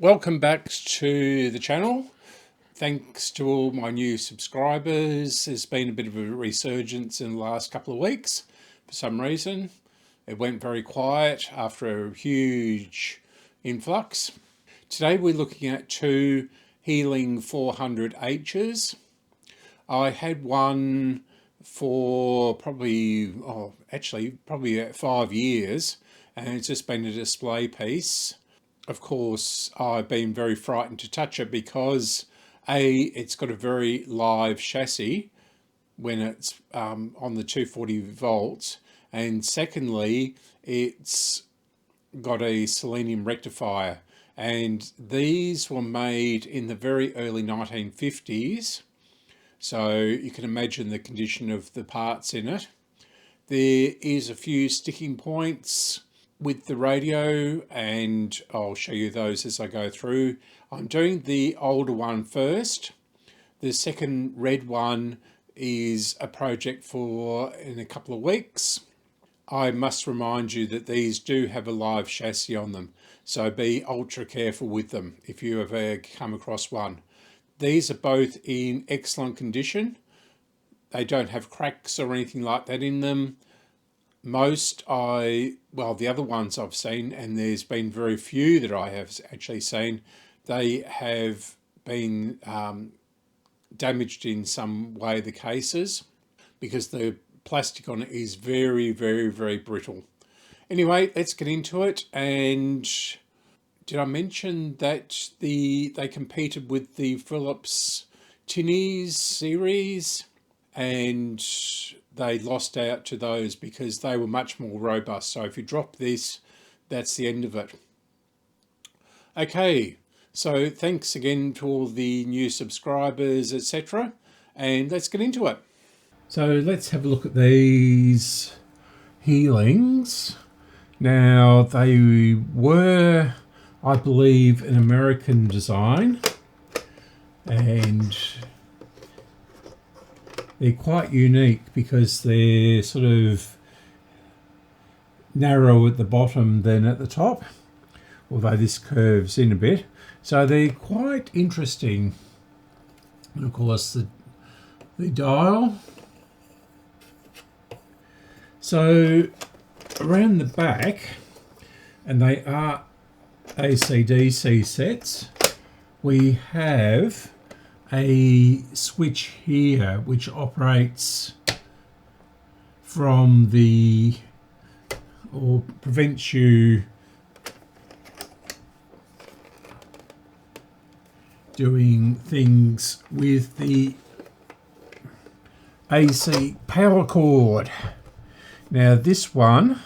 Welcome back to the channel. Thanks to all my new subscribers. There's been a bit of a resurgence in the last couple of weeks for some reason. It went very quiet after a huge influx. Today we're looking at two Healing 400Hs. I had one for probably 5 years, and it's just been a display piece. Of course, I've been very frightened to touch it because it's got a very live chassis when it's on the 240 volts, and secondly, it's got a selenium rectifier, and these were made in the very early 1950s, so you can imagine the condition of the parts in it. There is a few sticking points with the radio, and I'll show you those as I go through. I'm doing the older one first. The second red one is a project for in a couple of weeks. I must remind you that these do have a live chassis on them, so be ultra careful with them if you ever come across one. These are both in excellent condition. They don't have cracks or anything like that in them. The other ones I've seen, and there's been very few that I have actually seen, they have been damaged in some way, the cases, because the plastic on it is very, very, very brittle. Anyway, let's get into it. And did I mention that they competed with the Philips Tinnies series, and they lost out to those because they were much more robust. So if you drop this, that's the end of it. Okay, so thanks again to all the new subscribers, etc. And let's get into it. So let's have a look at these Healings. Now, they were, I believe, an American design, and they're quite unique because they're sort of narrow at the bottom than at the top, although this curves in a bit. So they're quite interesting. And of course the dial. So around the back, and they are AC/DC sets, we have a switch here which operates from or prevents you doing things with the AC power cord. Now this one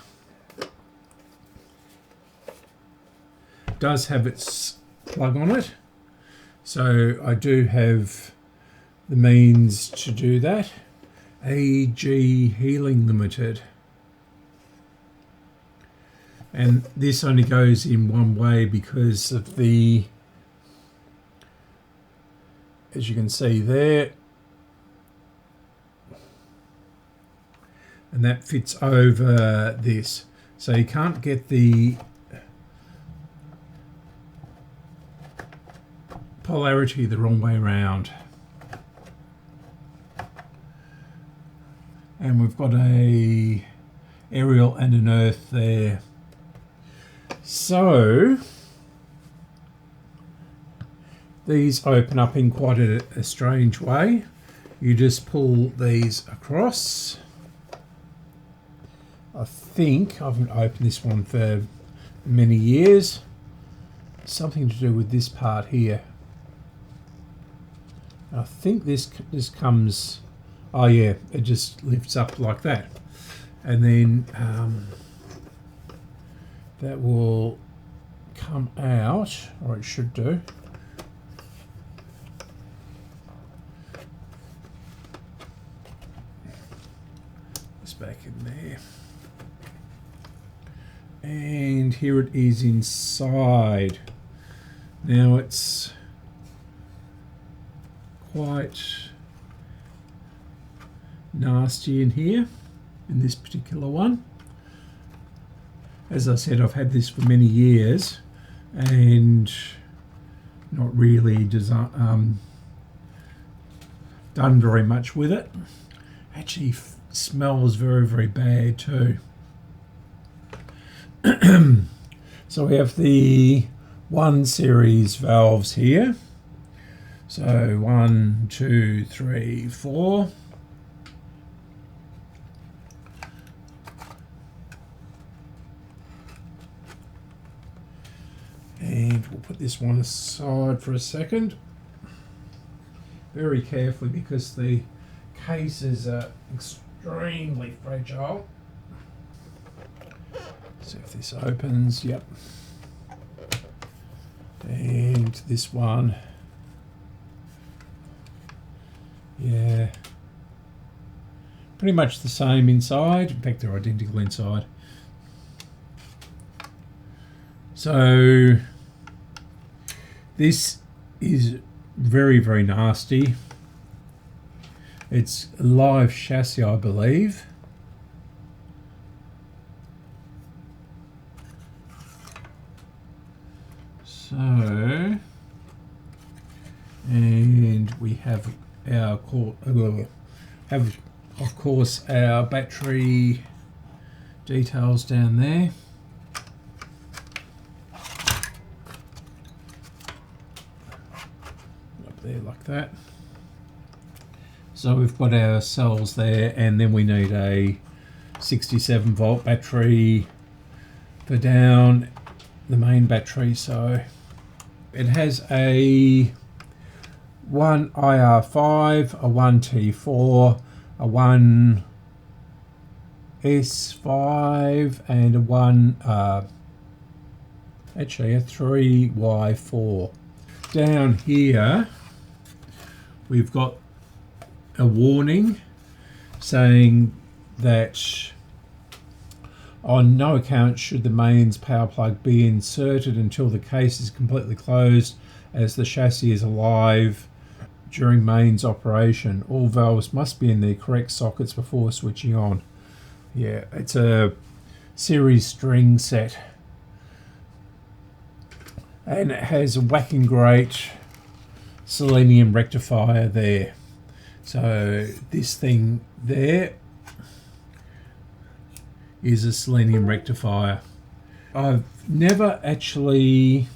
does have its plug on it, so I do have the means to do that. AG Healing Limited. And this only goes in one way because of the, as you can see there, and that fits over this. So you can't get the polarity the wrong way around. And we've got a aerial and an earth there. So these open up in quite a strange way. You just pull these across. I think I haven't opened this one for many years. Something to do with this part here. I think this comes, oh yeah, it just lifts up like that, and then that will come out, or it should do. It's back in there, and here it is inside. Now it's quite nasty in here, in this particular one. As I said, I've had this for many years, and not really done very much with it. Actually smells very, very bad too. So we have the 1 series valves here. So 1, 2, 3, 4. And we'll put this one aside for a second. Very carefully, because the cases are extremely fragile. See if this opens. Yep. And this one. Yeah. Pretty much the same inside. In fact, they're identical inside. So this is very, very nasty. It's a live chassis, I believe. So, and we have our of course our battery details down there. Up there like that. So we've got our cells there, and then we need a 67 volt battery for down the main battery. So it has a 1 IR5, a 1 T4, a 1 S5, and a 1 actually a 3Y4. Down here we've got a warning saying that on no account should the mains power plug be inserted until the case is completely closed, as the chassis is alive during mains operation. All valves must be in their correct sockets before switching on. Yeah, it's a series string set, and it has a whacking great selenium rectifier there. So this thing there is a selenium rectifier. I've never actually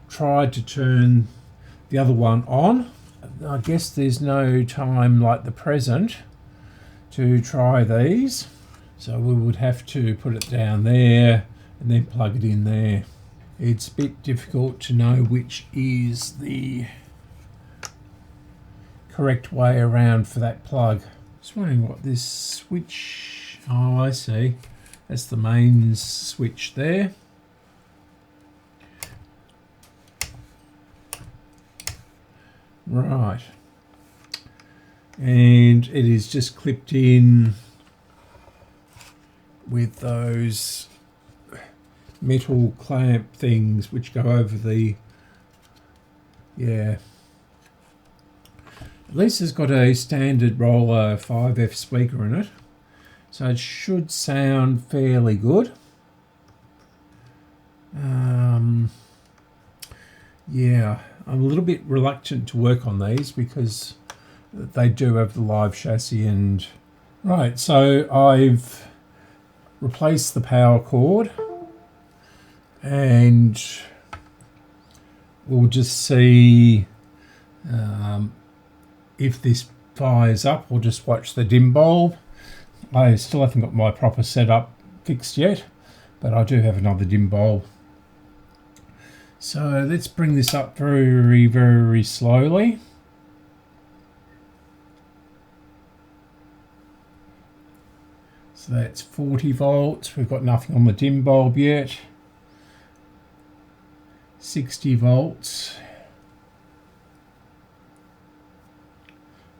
tried to turn the other one on. I guess there's no time like the present to try these, so we would have to put it down there and then plug it in there. It's a bit difficult to know which is the correct way around for that plug. Just wondering what this switch, oh I see, that's the mains switch there. Right, and it is just clipped in with those metal clamp things which go over the, yeah. At least it's got a standard roller 5F speaker in it, so it should sound fairly good. Yeah, I'm a little bit reluctant to work on these because they do have the live chassis. And right, so I've replaced the power cord, and we'll just see if this fires up. We'll just watch the dim bulb. I still haven't got my proper setup fixed yet, but I do have another dim bulb. So let's bring this up very, very slowly. So that's 40 volts. We've got nothing on the dim bulb yet. 60 volts.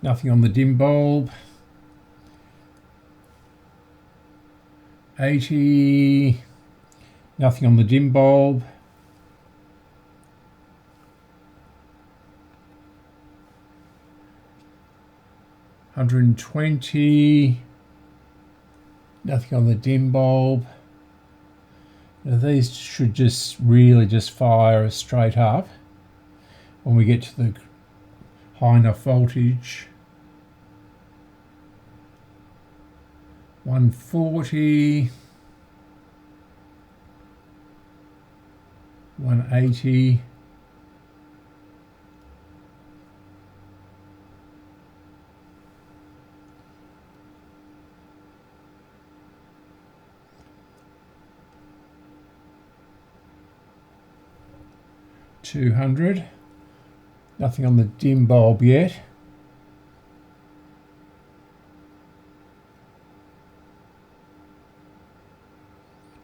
Nothing on the dim bulb. 80. Nothing on the dim bulb. 120. Nothing on the dim bulb. Now these should just really just fire straight up. when we get to the high enough voltage. 140, 180, 200. Nothing on the dim bulb yet.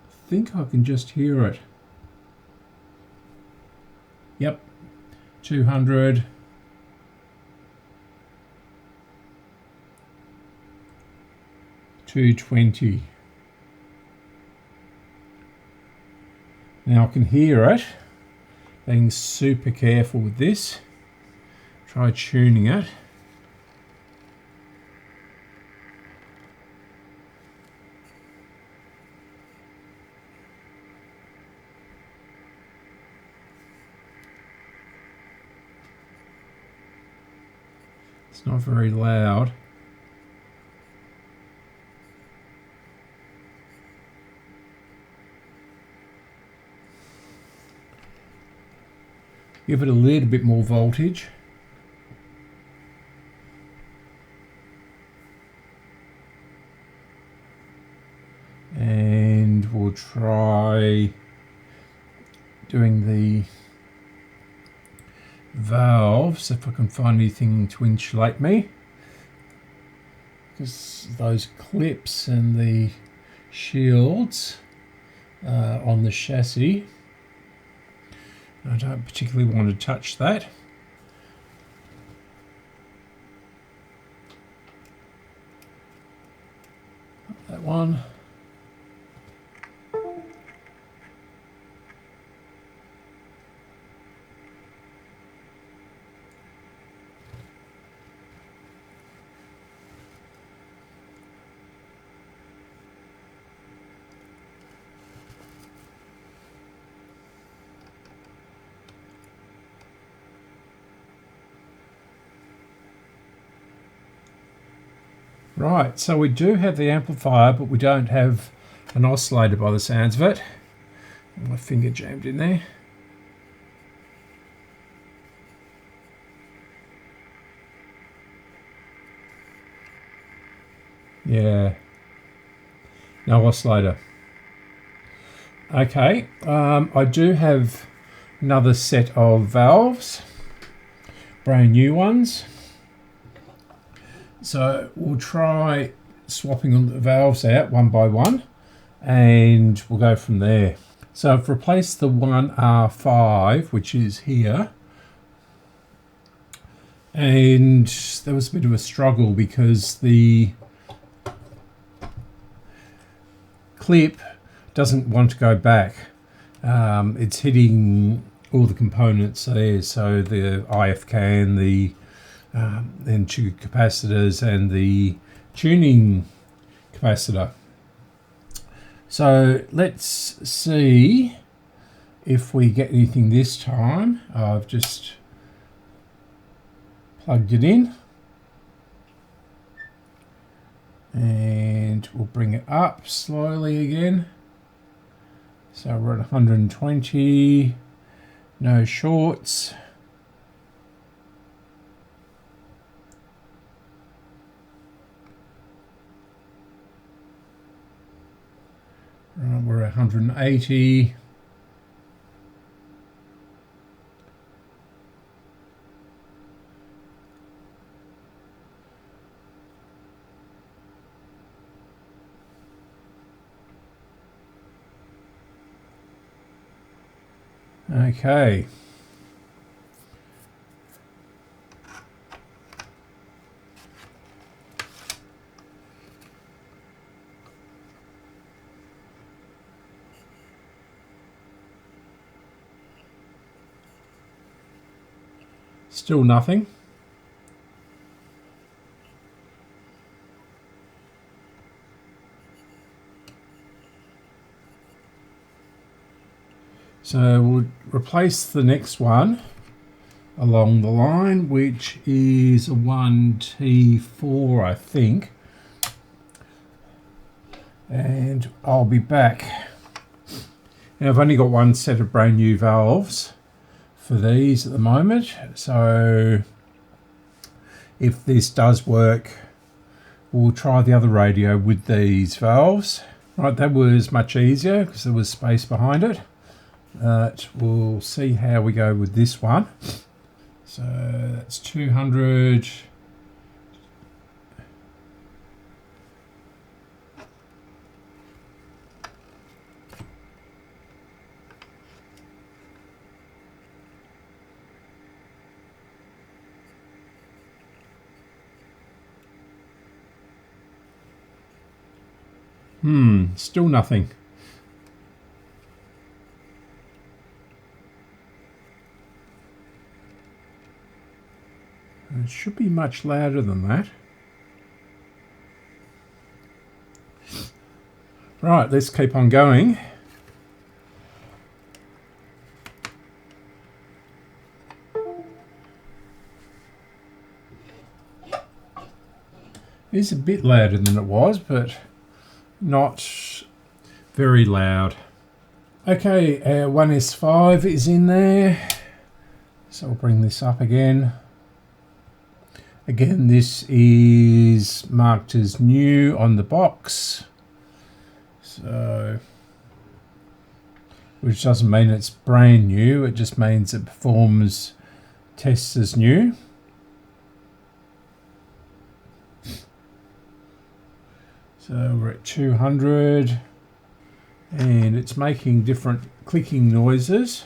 I think I can just hear it. Yep, 200. 220. Now I can hear it. Being super careful with this. Try tuning it. It's not very loud. Give it a little bit more voltage. And we'll try doing the valves, if I can find anything to insulate me, because those clips and the shields on the chassis, I don't particularly want to touch that. That one. Right, so we do have the amplifier, but we don't have an oscillator by the sounds of it. My finger jammed in there. Yeah, no oscillator. Okay, I do have another set of valves, brand new ones. So we'll try swapping the valves out one by one and we'll go from there. So I've replaced the 1R5, which is here. And there was a bit of a struggle because the clip doesn't want to go back. It's hitting all the components there, so the IF can, the then two capacitors and the tuning capacitor. So let's see if we get anything this time. I've just plugged it in and we'll bring it up slowly again. So we're at 120, no shorts. We're at 180. Okay. Still nothing. So we'll replace the next one along the line, which is a 1T4, I think. And I'll be back. Now I've only got one set of brand new valves for these at the moment, so if this does work, we'll try the other radio with these valves. Right, that was much easier because there was space behind it. But we'll see how we go with this one. So that's 200. Still nothing. It should be much louder than that. Right, let's keep on going. It is a bit louder than it was, but not very loud. Okay, 1S5 is in there. So I'll bring this up again. Again, this is marked as new on the box. So, which doesn't mean it's brand new, it just means it performs tests as new. So we're at 200 and it's making different clicking noises.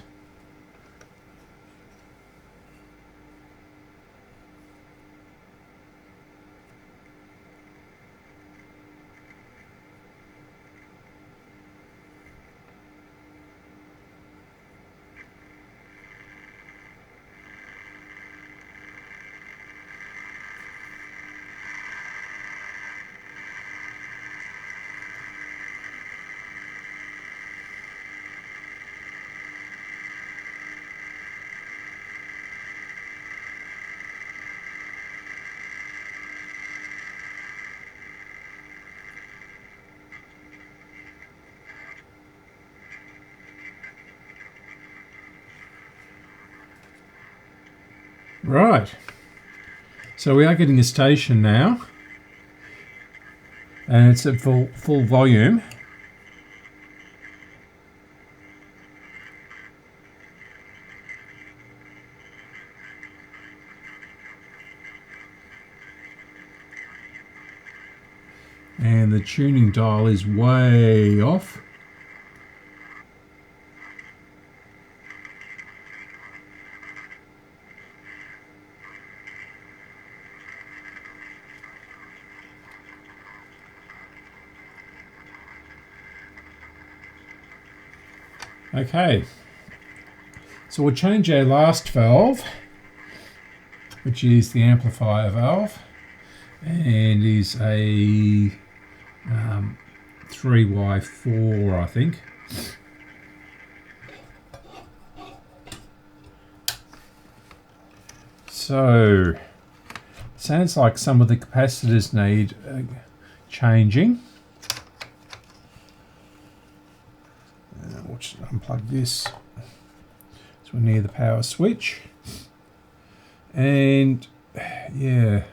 Right, so we are getting a station now, and it's at full volume. And the tuning dial is way off. Okay, so we'll change our last valve, which is the amplifier valve, and is a 3Y4, I think. So, sounds like some of the capacitors need changing. We'll just unplug this. So we're near the power switch. And yeah.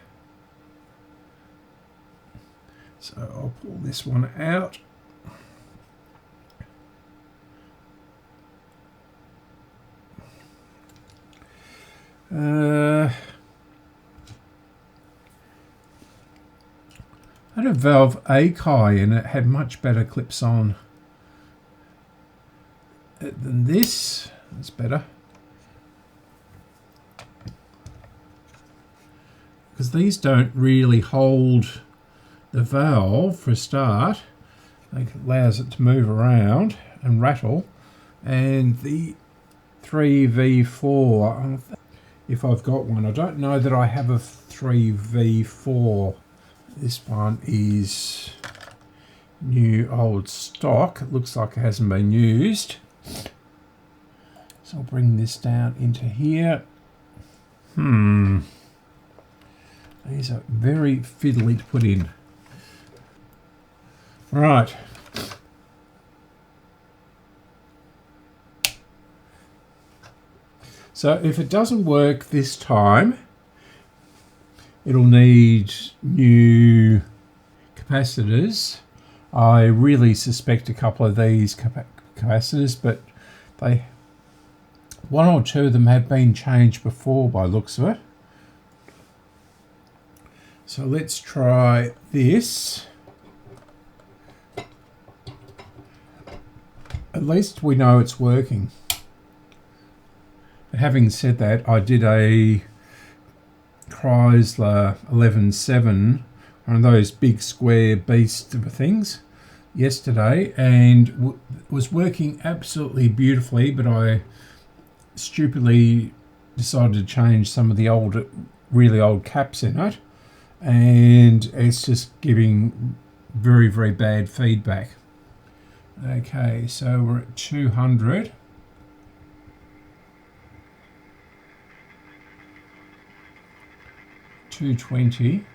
So I'll pull this one out. I had a valve Akai and it had much better clips on than this. It's better. Because these don't really hold the valve for a start. It allows it to move around and rattle. And the 3V4, if I've got one, I don't know that I have a 3V4. This one is new old stock. It looks like it hasn't been used. So I'll bring this down into here. These are very fiddly to put in. Right. So if it doesn't work this time, it'll need new capacitors. I really suspect a couple of these capacitors, but one or two of them have been changed before by looks of it. So let's try this. At least we know it's working. But having said that, I did a Chrysler 11.7, one of those big square beast of things, yesterday, and was working absolutely beautifully, but I stupidly decided to change some of the really old caps in it, and it's just giving very, very bad feedback. Okay, so we're at 200. 220.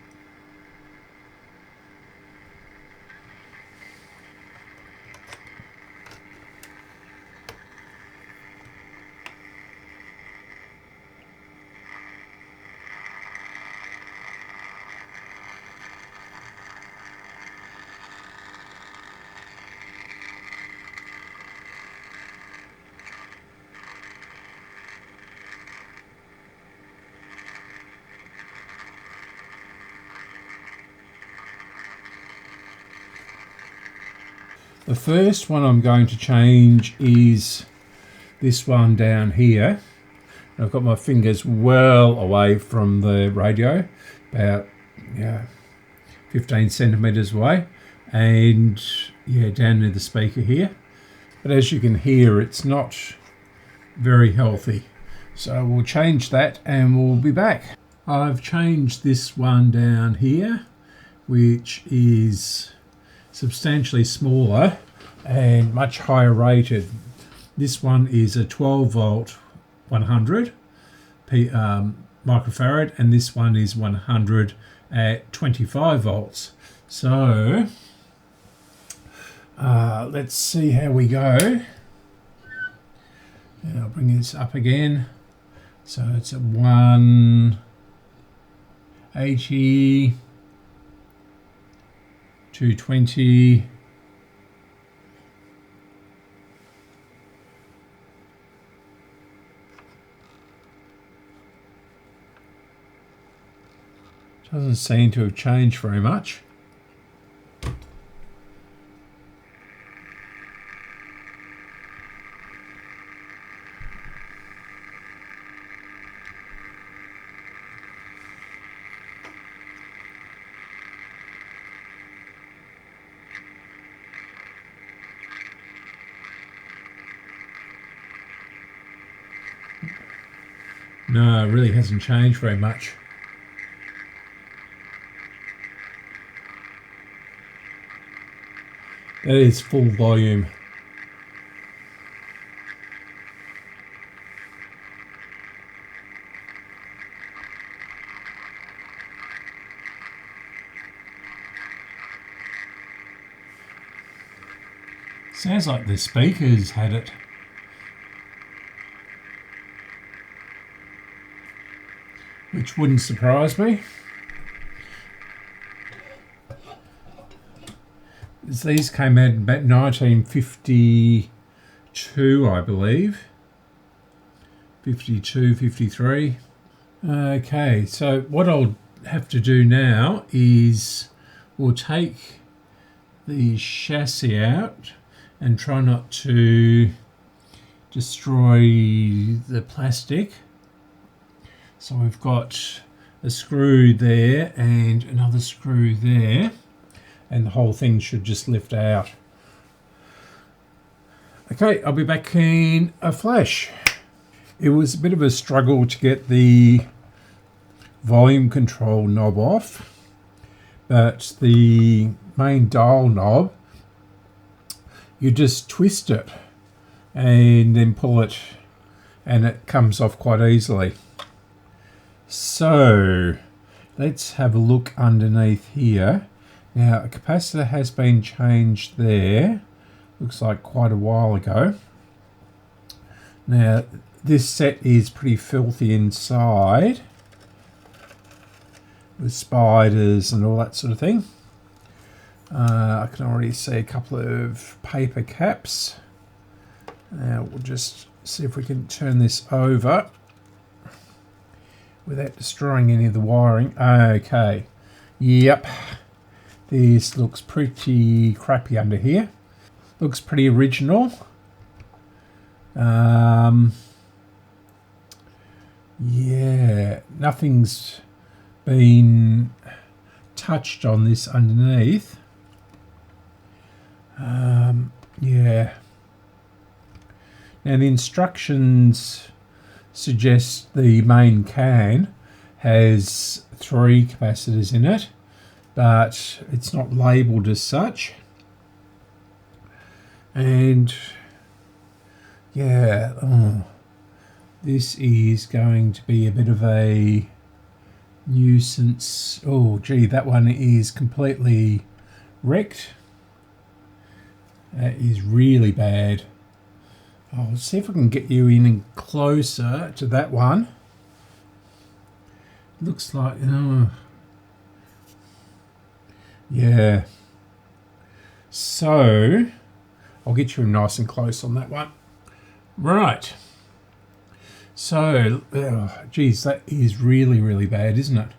The first one I'm going to change is this one down here. I've got my fingers well away from the radio, about 15 centimeters away, and down near the speaker here. But as you can hear, it's not very healthy. So we'll change that and we'll be back. I've changed this one down here, which is substantially smaller and much higher rated. This one is a 12 volt 100 microfarad, and this one is 100 at 25 volts. So let's see how we go. And I'll bring this up again. So it's at 180, 220, doesn't seem to have changed very much. No, it really hasn't changed very much. That is full volume. Sounds like the speakers had it. Which wouldn't surprise me. These came out in about 1952, I believe. 52, 53. Okay, so what I'll have to do now is we'll take the chassis out and try not to destroy the plastic. So we've got a screw there and another screw there, and the whole thing should just lift out. Okay, I'll be back in a flash. It was a bit of a struggle to get the volume control knob off, but the main dial knob, you just twist it and then pull it and it comes off quite easily. So let's have a look underneath here. Now a capacitor has been changed there. Looks like quite a while ago. Now this set is pretty filthy inside, with spiders and all that sort of thing. I can already see a couple of paper caps. Now we'll just see if we can turn this over without destroying any of the wiring. Okay, yep, this looks pretty crappy under here. Looks pretty original. Yeah, nothing's been touched on this underneath. Yeah. Now the instructions suggest the main can has 3 capacitors in it, but it's not labelled as such. And yeah, this is going to be a bit of a nuisance. Oh gee, that one is completely wrecked. That is really bad. I'll see if I can get you in closer to that one. Looks like, yeah. So I'll get you nice and close on that one. Right. So, geez, that is really, really bad, isn't it?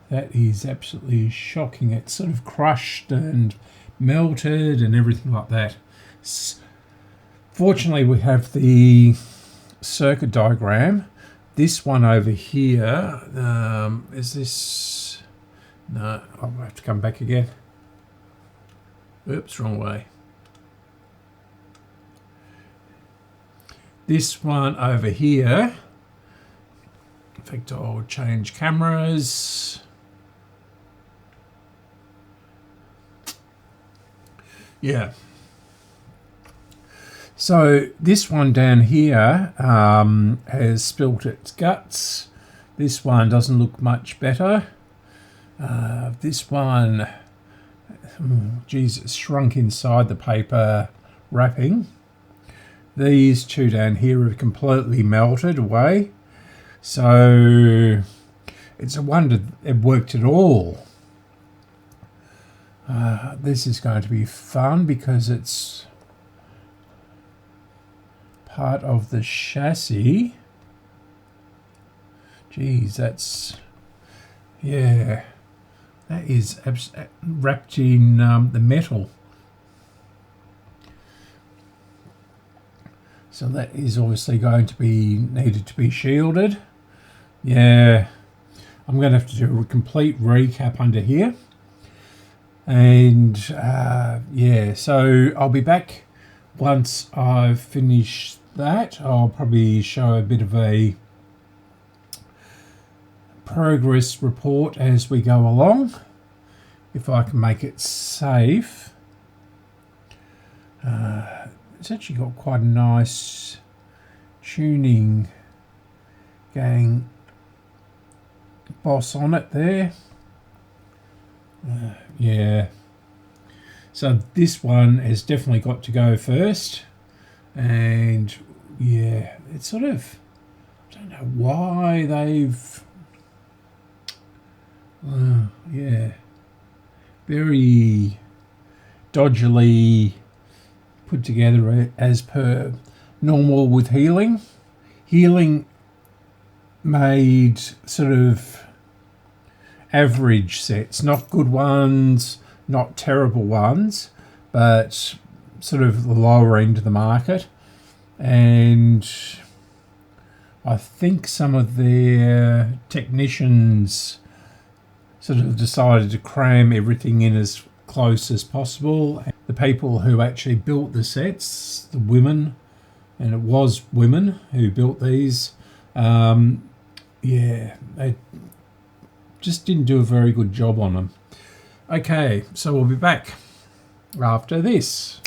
That is absolutely shocking. It's sort of crushed and melted and everything like that. Fortunately, we have the circuit diagram. This one over here, is this? No, I'll have to come back again. Oops, wrong way. This one over here, in fact, I'll change cameras. Yeah. So this one down here has spilt its guts. This one doesn't look much better. This one, geez, it's shrunk inside the paper wrapping. These 2 down here have completely melted away. So it's a wonder it worked at all. This is going to be fun because it's part of the chassis. Geez, that's, yeah, that is wrapped in the metal. So that is obviously going to be needed to be shielded. Yeah, I'm going to have to do a complete recap under here. And yeah, so I'll be back once I've finished that. I'll probably show a bit of a progress report as we go along, if I can make it safe. It's actually got quite a nice tuning gang boss on it there. Yeah, so this one has definitely got to go first, and yeah, it's sort of, I don't know why they've yeah, very dodgily put together as per normal with Healing. Healing made sort of average sets, not good ones, not terrible ones, but sort of the lower end of the market. And I think some of their technicians sort of decided to cram everything in as close as possible. The people who actually built the sets, the women, and it was women who built these, yeah, they just didn't do a very good job on them. Okay, so we'll be back after this.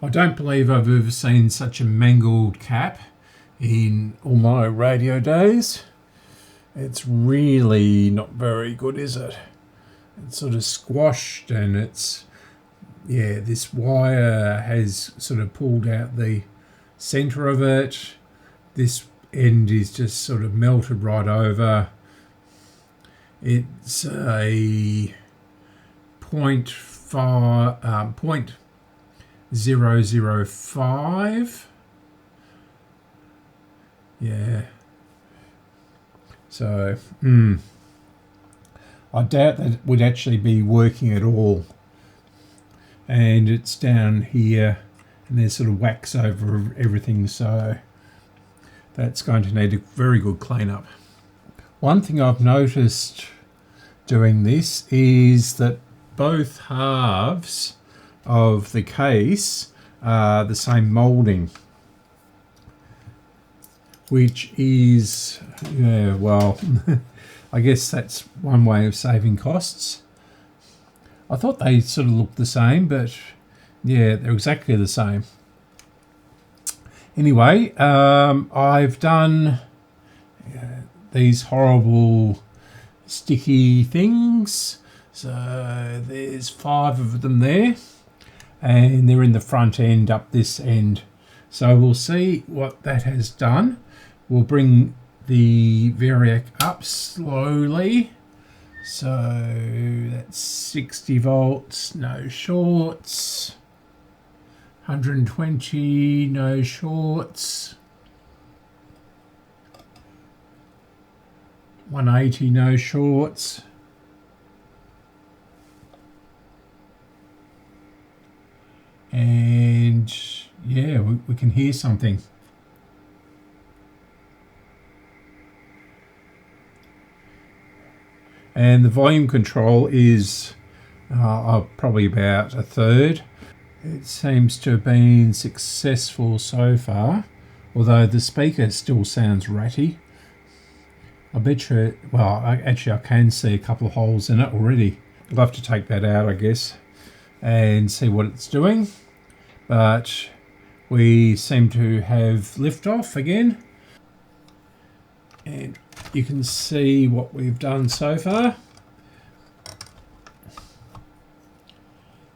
I don't believe I've ever seen such a mangled cap in all my radio days. It's really not very good, is it? It's sort of squashed, and it's, yeah, this wire has sort of pulled out the center of it. This end is just sort of melted right over. It's a 0.005. Yeah. So, I doubt that it would actually be working at all. And it's down here, and there's sort of wax over everything, so that's going to need a very good cleanup. One thing I've noticed doing this is that both halves of the case are the same moulding, which is, yeah, well, I guess that's one way of saving costs. I thought they sort of looked the same, but yeah, they're exactly the same. Anyway, I've done these horrible sticky things. So there's 5 of them there, and they're in the front end up this end. So we'll see what that has done. We'll bring the variac up slowly. So that's 60 volts, no shorts. 120, no shorts. 180, no shorts. And yeah, we can hear something. And the volume control is probably about 1/3. It seems to have been successful so far, although the speaker still sounds ratty. I bet you, well, I can see a couple of holes in it already. I'll have to take that out, I guess, and see what it's doing. But we seem to have liftoff again. And you can see what we've done so far.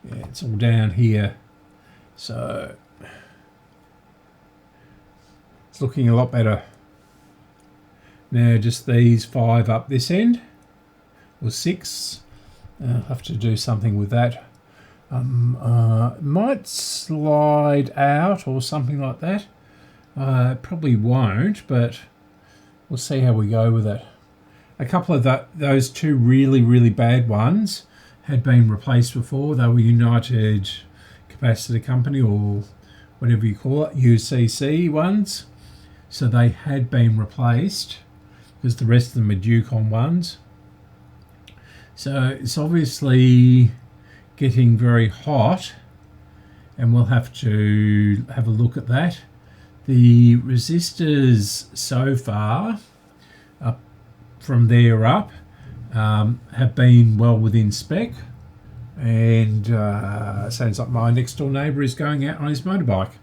Yeah, it's all down here. So it's looking a lot better. Now just these 5 up this end, or 6. I'll have to do something with that. Might slide out or something like that. Probably won't, but we'll see how we go with it. A couple of those 2 really bad ones had been replaced before. They were United Capacitor Company, or whatever you call it, UCC ones. So they had been replaced because the rest of them are Ducon ones. So it's obviously getting very hot, and we'll have to have a look at that. The resistors so far, up from there up, have been well within spec, and sounds like my next door neighbour is going out on his motorbike.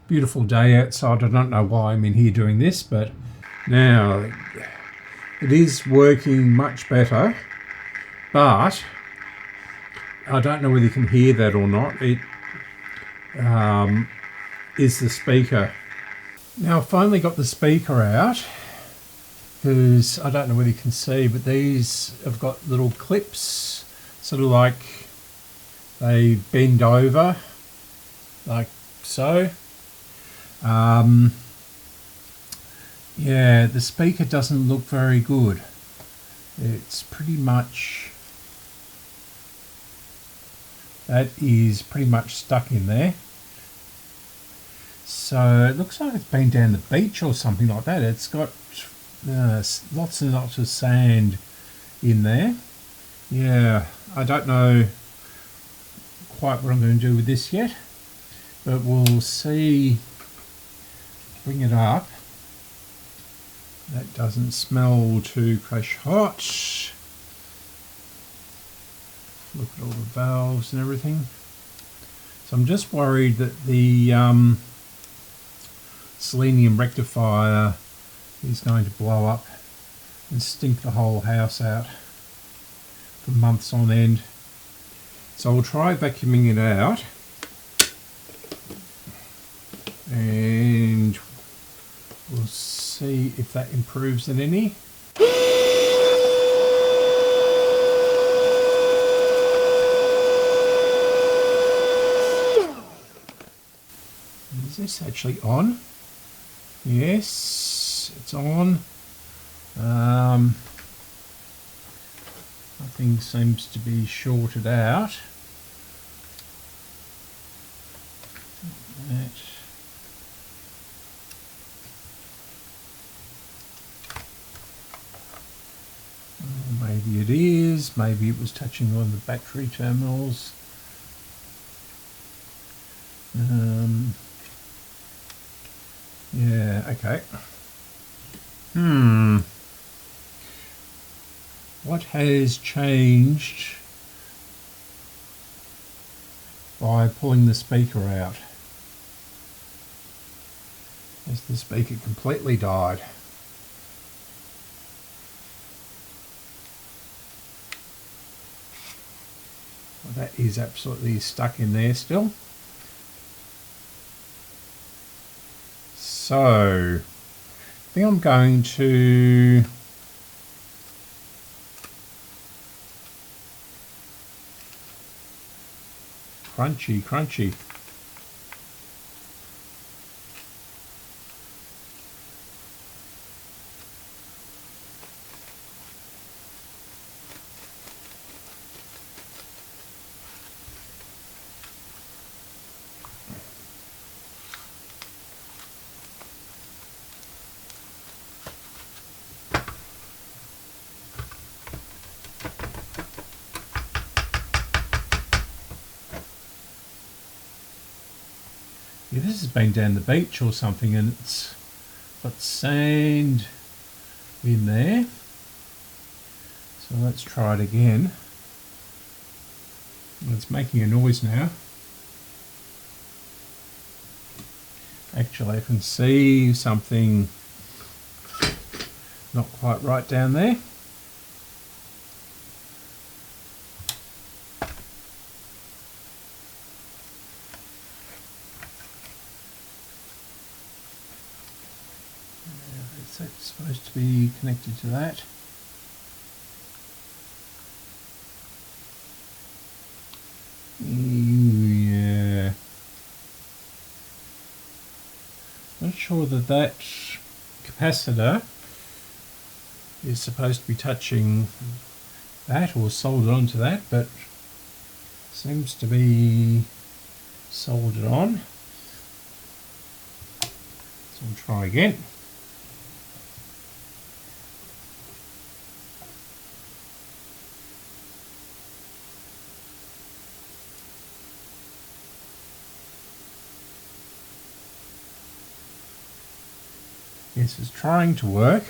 Beautiful day outside. I don't know why I'm in here doing this, but now it is working much better, but I don't know whether you can hear that or not. It is the speaker. Now I've finally got the speaker out, because I don't know whether you can see, but these have got little clips, sort of like they bend over, like so. Yeah, the speaker doesn't look very good. It's pretty much, that is pretty much stuck in there. So it looks like it's been down the beach or something like that. It's got lots and lots of sand in there. Yeah, I don't know quite what I'm going to do with this yet, but we'll see. Bring it up. That doesn't smell too crash hot. Look at all the valves and everything. So I'm just worried that the selenium rectifier is going to blow up and stink the whole house out for months on end. So I'll try vacuuming it out and we'll see if that improves it any. Is this actually on? Yes, it's on. Nothing seems to be shorted out. That. Maybe it is, maybe it was touching on the battery terminals. Yeah, okay. What has changed by pulling the speaker out? Has the speaker completely died? Well, that is absolutely stuck in there still. So, I think I'm going to crunchy. Yeah, this has been down the beach or something and it's got sand in there. So let's try it again. It's making a noise now. Actually, I can see something not quite right down there. Is that supposed to be connected to that? Yeah. Not sure that that capacitor is supposed to be touching that or soldered onto that, but seems to be soldered on. So we'll try again. Yes, it's trying to work.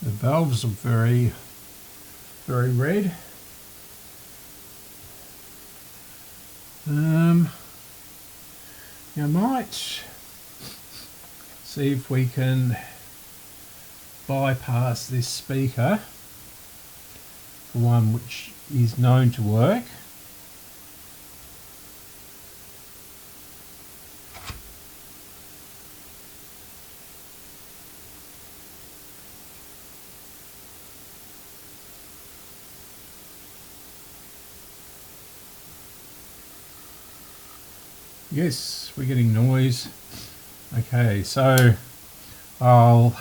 The valves are very red. I might see if we can bypass this speaker for one which is known to work. Yes, we're getting noise. Okay, so I'll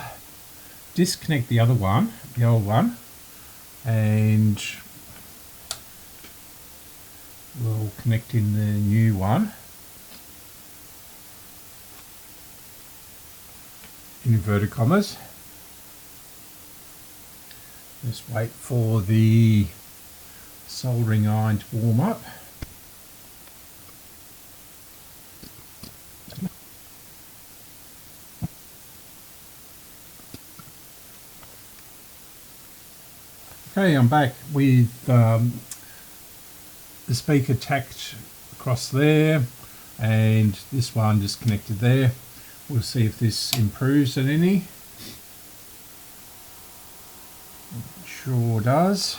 disconnect the other one, the old one, and we'll connect in the new one. in inverted commas. Just wait for the soldering iron to warm up. Okay, I'm back with the speaker tacked across there, and this one just connected there. We'll see if this improves at any. It sure does.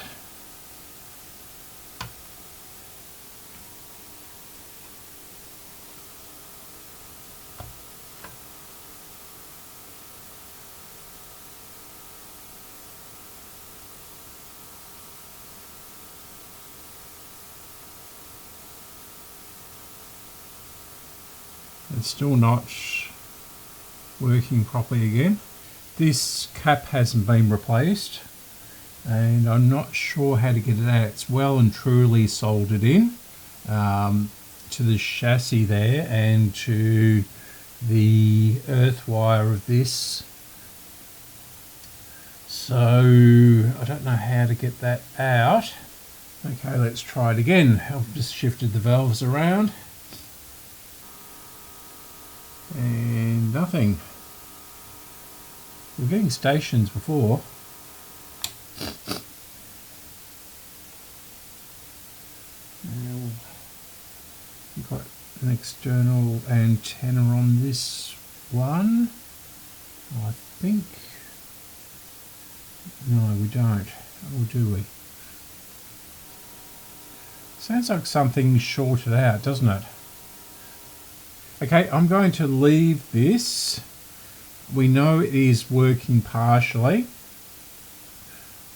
It's still not working properly again. This cap hasn't been replaced, and I'm not sure how to get it out. It's well and truly soldered in to the chassis there and to the earth wire of this. So I don't know how to get that out. Okay, let's try it again. I've just shifted the valves around. And nothing. We're getting stations before. Now, we've got an external antenna on this one, I think. No, we don't. Or do we? Sounds like something shorted out, doesn't it? Okay, I'm going to leave this. We know it is working partially.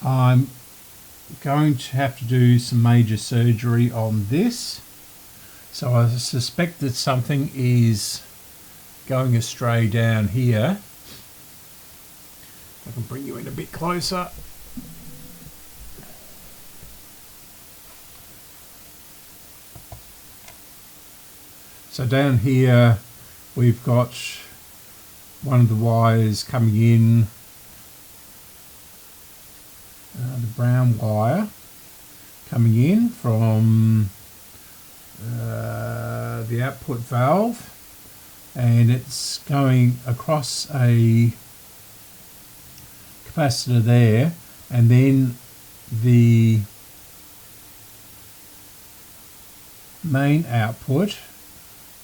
I'm going to have to do some major surgery on this. So I suspect that something is going astray down here. I can bring you in a bit closer. So down here we've got one of the wires coming in, the brown wire coming in from the output valve, and it's going across a capacitor there, and then the main output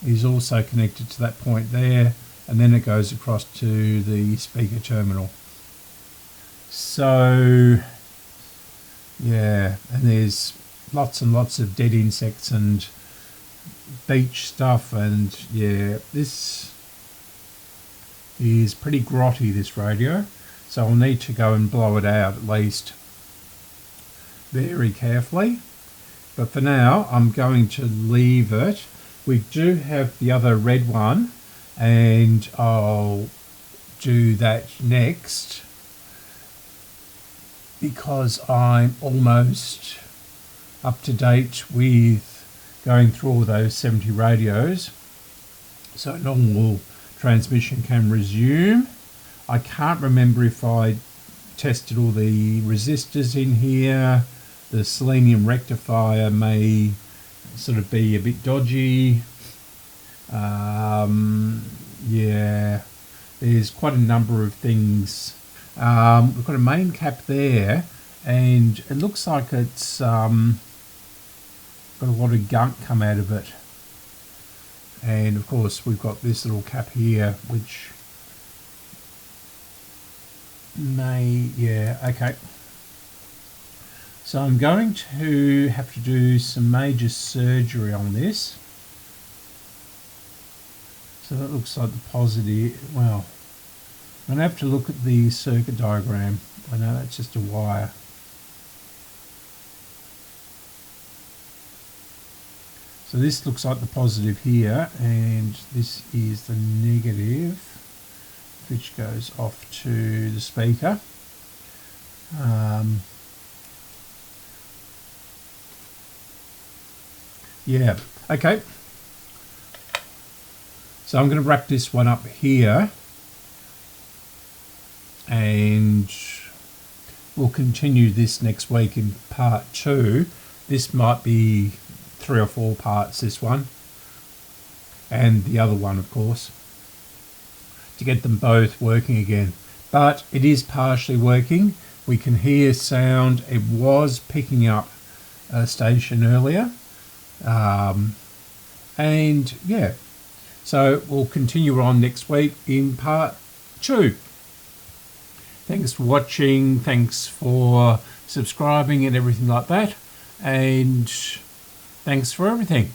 is also connected to that point there, and then it goes across to the speaker terminal. So yeah, and there's lots and lots of dead insects and beach stuff, and yeah, this is pretty grotty, this radio, so I'll need to go and blow it out at least very carefully. But for now I'm going to leave it. We do have the other red one, and I'll do that next because I'm almost up to date with going through all those 70 radios, so normal transmission can resume. I can't remember if I tested all the resistors in here. The selenium rectifier may sort of be a bit dodgy. Yeah, there's quite a number of things. We've got a main cap there, and it looks like it's got a lot of gunk come out of it. And of course we've got this little cap here, which may, yeah, okay. So I'm going to have to do some major surgery on this. So that looks like the positive. Well, I'm going to have to look at the circuit diagram. I know that's just a wire. So this looks like the positive here, and this is the negative, which goes off to the speaker. Yeah, okay. So I'm going to wrap this one up here, and we'll continue this next week in part 2. This might be 3 or 4 parts, this one, and the other one, of course, to get them both working again. But it is partially working. We can hear sound. It was picking up a station earlier. And yeah, so we'll continue on next week in part 2. Thanks for watching. Thanks for subscribing and everything like that. And thanks for everything.